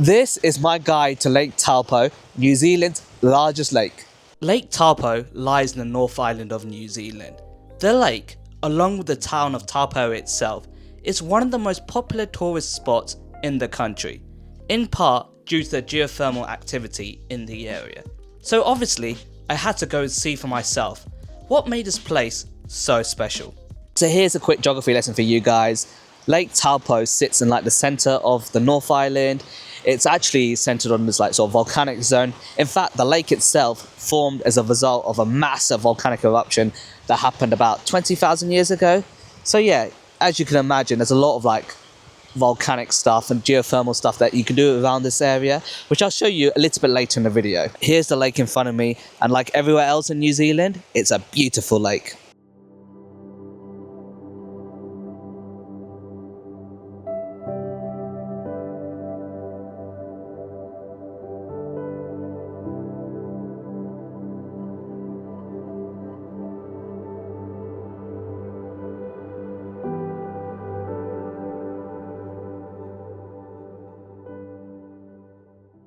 This is my guide to Lake Taupo, New Zealand's largest lake. Lake Taupo lies in the North Island of New Zealand. The lake, along with the town of Taupo itself, is one of the most popular tourist spots in the country, in part due to the geothermal activity in the area. So obviously, I had to go and see for myself what made this place so special. So here's a quick geography lesson for you guys. Lake Taupo sits in the center of the North Island. It's actually centered on this sort of volcanic zone. In fact, the lake itself formed as a result of a massive volcanic eruption that happened about 20,000 years ago. So yeah, as you can imagine, there's a lot of volcanic stuff and geothermal stuff that you can do around this area, which I'll show you a little bit later in the video. Here's the lake in front of me, and like everywhere else in New Zealand, it's a beautiful lake.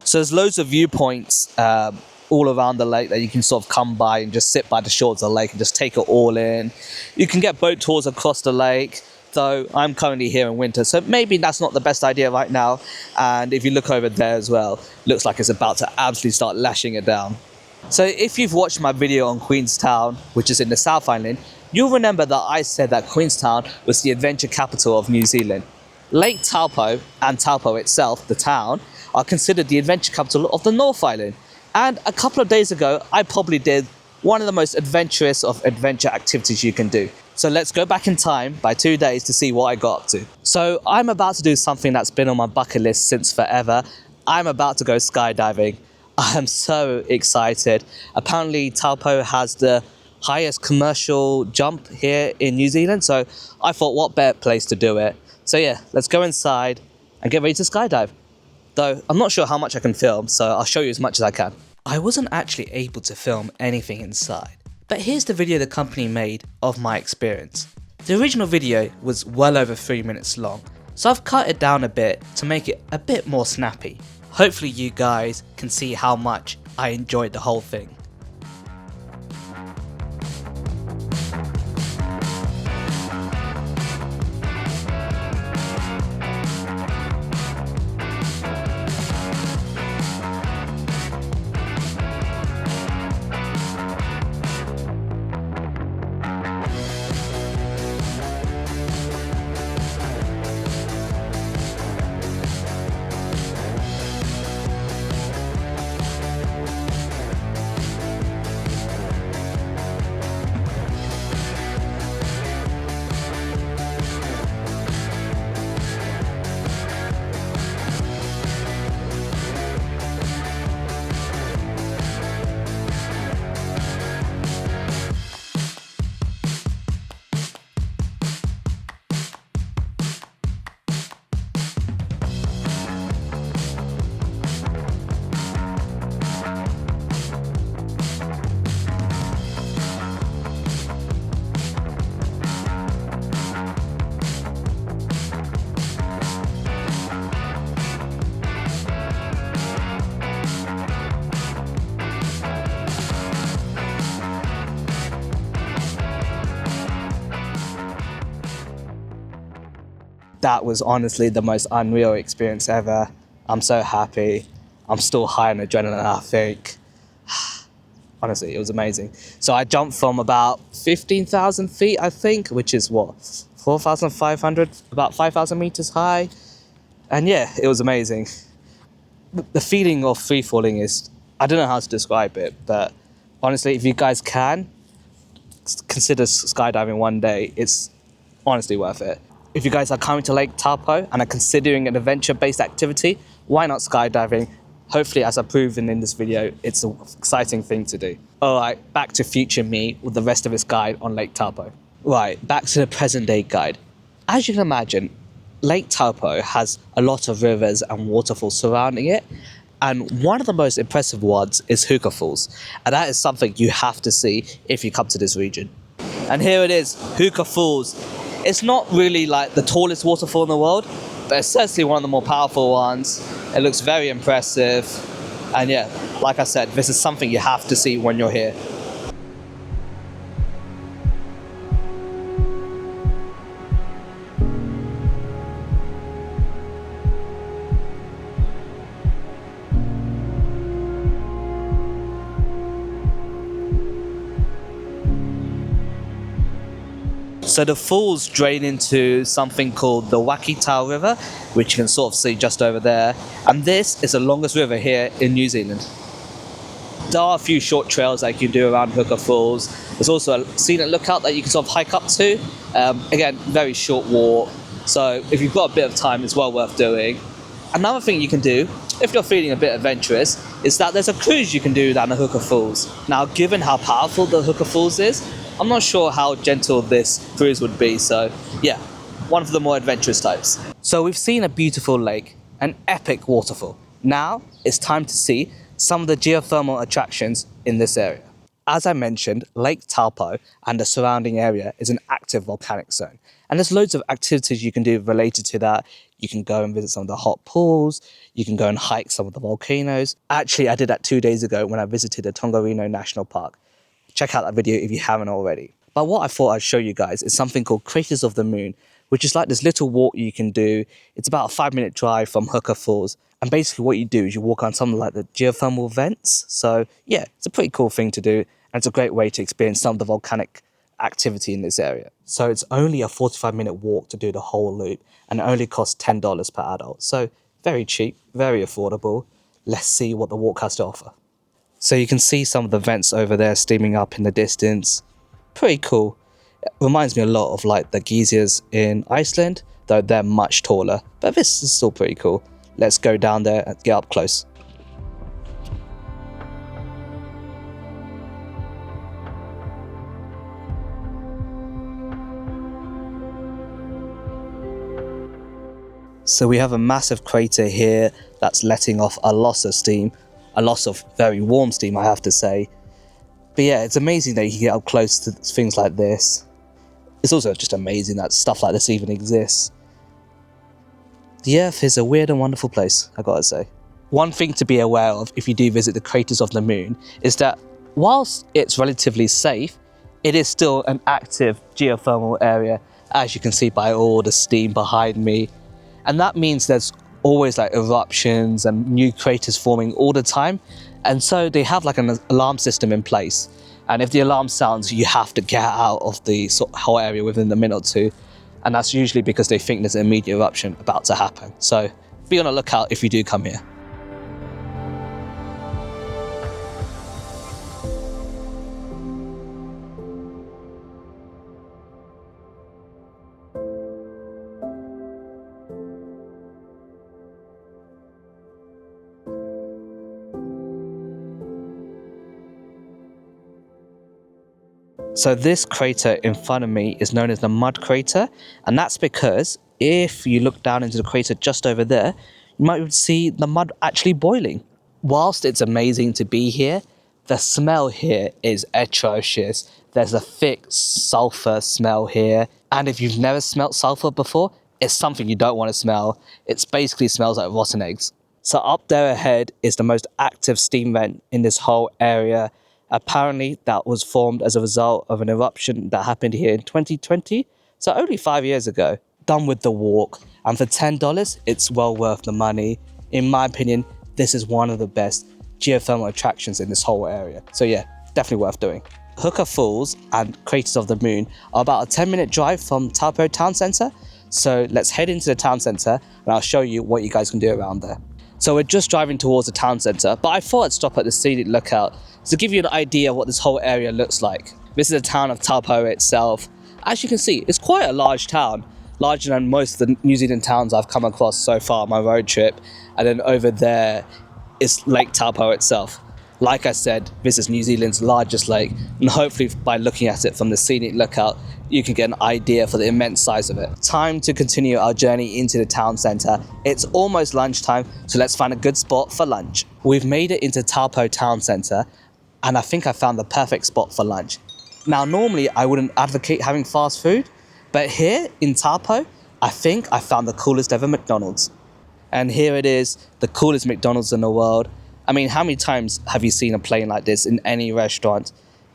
So there's loads of viewpoints all around the lake that you can sort of come by and just sit by the shores of the lake and just take it all in. You can get boat tours across the lake, though I'm currently here in winter, so maybe that's not the best idea right now. And if you look over there as well, looks like it's about to absolutely start lashing it down. So if you've watched my video on Queenstown, which is in the South Island, you'll remember that I said that Queenstown was the adventure capital of New Zealand. Lake Taupo and Taupo itself, the town, are considered the adventure capital of the North Island. And a couple of days ago, I probably did one of the most adventurous of adventure activities you can do. So let's go back in time by 2 days to see what I got up to. So I'm about to do something that's been on my bucket list since forever. I'm about to go skydiving. I am so excited. Apparently Taupo has the highest commercial jump here in New Zealand, so I thought what better place to do it. So yeah, let's go inside and get ready to skydive. Though I'm not sure how much I can film, so I'll show you as much as I can. I wasn't actually able to film anything inside, but here's the video the company made of my experience. The original video was well over 3 minutes long, so I've cut it down a bit to make it a bit more snappy. Hopefully you guys can see how much I enjoyed the whole thing. That was honestly the most unreal experience ever. I'm so happy. I'm still high on adrenaline, I think. Honestly, it was amazing. So I jumped from about 15,000 feet, I think, which is what, 4,500, about 5,000 meters high. And yeah, it was amazing. The feeling of free falling is, I don't know how to describe it, but honestly, if you guys can, consider skydiving one day. It's honestly worth it. If you guys are coming to Lake Taupo and are considering an adventure-based activity, why not skydiving? Hopefully, as I've proven in this video, it's an exciting thing to do. All right, back to future me with the rest of this guide on Lake Taupo. Right, back to the present day guide. As you can imagine, Lake Taupo has a lot of rivers and waterfalls surrounding it, and one of the most impressive ones is Hookah Falls, and that is something you have to see if you come to this region. And here it is, Hookah Falls. It's not really like the tallest waterfall in the world, but it's certainly one of the more powerful ones. It looks very impressive. And yeah, like I said, this is something you have to see when you're here. So the falls drain into something called the Waikitau River, which you can sort of see just over there. And this is the longest river here in New Zealand. There are a few short trails that you can do around Hooker Falls. There's also a scenic lookout that you can sort of hike up to. Again, very short walk. So if you've got a bit of time, it's well worth doing. Another thing you can do, if you're feeling a bit adventurous, is that there's a cruise you can do down the Hooker Falls. Now, given how powerful the Hooker Falls is, I'm not sure how gentle this cruise would be, so yeah, one of the more adventurous types. So we've seen a beautiful lake, an epic waterfall. Now it's time to see some of the geothermal attractions in this area. As I mentioned, Lake Taupo and the surrounding area is an active volcanic zone. And there's loads of activities you can do related to that. You can go and visit some of the hot pools. You can go and hike some of the volcanoes. Actually, I did that 2 days ago when I visited the Tongariro National Park. Check out that video if you haven't already. But what I thought I'd show you guys is something called Craters of the Moon, which is like this little walk you can do. It's about a 5-minute drive from Hooker Falls. And basically what you do is you walk on some of like the geothermal vents. So yeah, it's a pretty cool thing to do. And it's a great way to experience some of the volcanic activity in this area. So it's only a 45-minute walk to do the whole loop and it only costs $10 per adult. So very cheap, very affordable. Let's see what the walk has to offer. So you can see some of the vents over there steaming up in the distance. Pretty cool. It reminds me a lot of like the geysers in Iceland, though they're much taller. But this is still pretty cool. Let's go down there and get up close. So we have a massive crater here that's letting off a loss of steam. A loss of very warm steam, I have to say. But yeah, it's amazing that you can get up close to things like this. It's also just amazing that stuff like this even exists. The Earth is a weird and wonderful place, I gotta say. One thing to be aware of if you do visit the craters of the moon is that whilst it's relatively safe, it is still an active geothermal area, as you can see by all the steam behind me. And that means there's always like eruptions and new craters forming all the time. And so they have like an alarm system in place. And if the alarm sounds, you have to get out of the whole area within a minute or two. And that's usually because they think there's an immediate eruption about to happen. So be on the lookout if you do come here. So this crater in front of me is known as the mud crater, and that's because if you look down into the crater just over there, you might see the mud actually boiling. Whilst it's amazing to be here, the smell here is atrocious. There's a thick sulfur smell here, and if you've never smelt sulfur before, it's something you don't want to smell. It basically smells like rotten eggs. So up there ahead is the most active steam vent in this whole area. Apparently that was formed as a result of an eruption that happened here in 2020, so only 5 years ago. Done with the walk, and for $10, it's well worth the money. In my opinion, this is one of the best geothermal attractions in this whole area. So yeah, definitely worth doing. Hooker Falls and Craters of the Moon are about a 10-minute drive from Taupo town centre. So let's head into the town centre and I'll show you what you guys can do around there. So we're just driving towards the town centre, but I thought I'd stop at the scenic lookout to give you an idea of what this whole area looks like. This is the town of Taupo itself. As you can see, it's quite a large town, larger than most of the New Zealand towns I've come across so far on my road trip. And then over there is Lake Taupo itself. Like I said, this is New Zealand's largest lake, and hopefully by looking at it from the scenic lookout, you can get an idea for the immense size of it. Time to continue our journey into the town centre. It's almost lunchtime, so let's find a good spot for lunch. We've made it into Taupo town centre, and I think I found the perfect spot for lunch. Now, normally I wouldn't advocate having fast food, but here in Taupo, I think I found the coolest ever McDonald's. And here it is, the coolest McDonald's in the world. I mean, how many times have you seen a plane like this in any restaurant?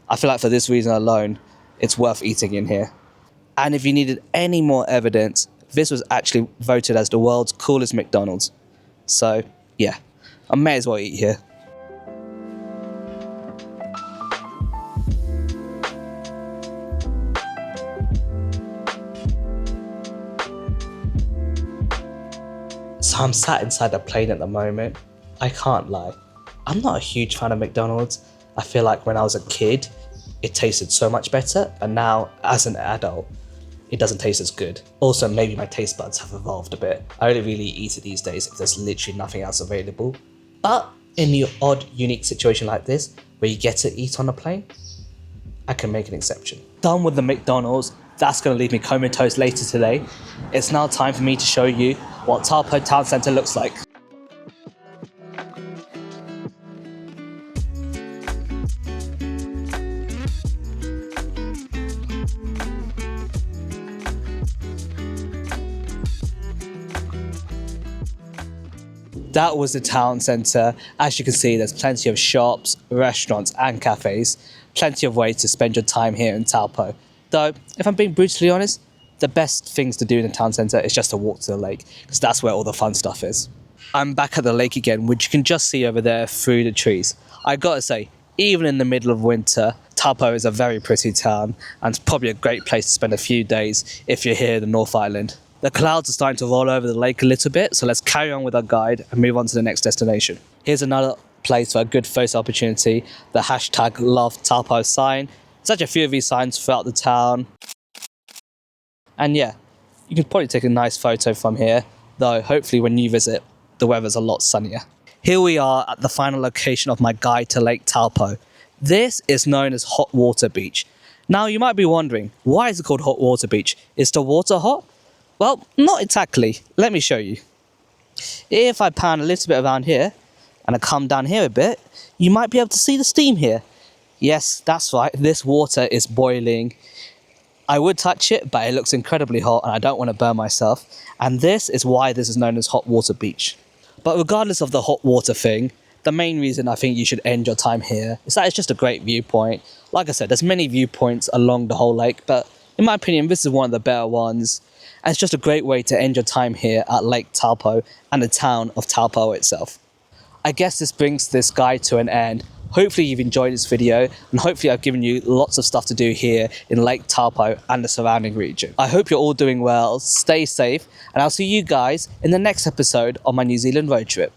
I feel like for this reason alone, it's worth eating in here. And if you needed any more evidence, this was actually voted as the world's coolest McDonald's. So, yeah, I may as well eat here. So I'm sat inside the plane at the moment. I can't lie. I'm not a huge fan of McDonald's. I feel like when I was a kid, it tasted so much better, and now as an adult, it doesn't taste as good. Also, maybe my taste buds have evolved a bit. I only really eat it these days if there's literally nothing else available. But in the odd, unique situation like this, where you get to eat on a plane, I can make an exception. Done with the McDonald's. That's going to leave me comatose later today. It's now time for me to show you what Taupo Town Centre looks like. That was the town centre. As you can see, there's plenty of shops, restaurants and cafes. Plenty of ways to spend your time here in Taupo. Though, if I'm being brutally honest, the best things to do in the town centre is just to walk to the lake, because that's where all the fun stuff is. I'm back at the lake again, which you can just see over there through the trees. I gotta say, even in the middle of winter, Taupo is a very pretty town, and it's probably a great place to spend a few days if you're here in the North Island. The clouds are starting to roll over the lake a little bit, so let's carry on with our guide and move on to the next destination. Here's another place for a good photo opportunity, the hashtag Love Taupo sign. Such a few of these signs throughout the town. And yeah, you can probably take a nice photo from here, though hopefully when you visit, the weather's a lot sunnier. Here we are at the final location of my guide to Lake Taupo. This is known as Hot Water Beach. Now you might be wondering, why is it called Hot Water Beach? Is the water hot? Well, not exactly. Let me show you. If I pan a little bit around here, and I come down here a bit, you might be able to see the steam here. Yes, that's right, this water is boiling. I would touch it, but it looks incredibly hot and I don't want to burn myself. And this is why this is known as Hot Water Beach. But regardless of the hot water thing, the main reason I think you should end your time here is that it's just a great viewpoint. Like I said, there's many viewpoints along the whole lake, but in my opinion, this is one of the better ones. And it's just a great way to end your time here at Lake Taupo and the town of Taupo itself. I guess this brings this guide to an end. Hopefully you've enjoyed this video, and hopefully I've given you lots of stuff to do here in Lake Taupo and the surrounding region. I hope you're all doing well, stay safe, and I'll see you guys in the next episode on my New Zealand road trip.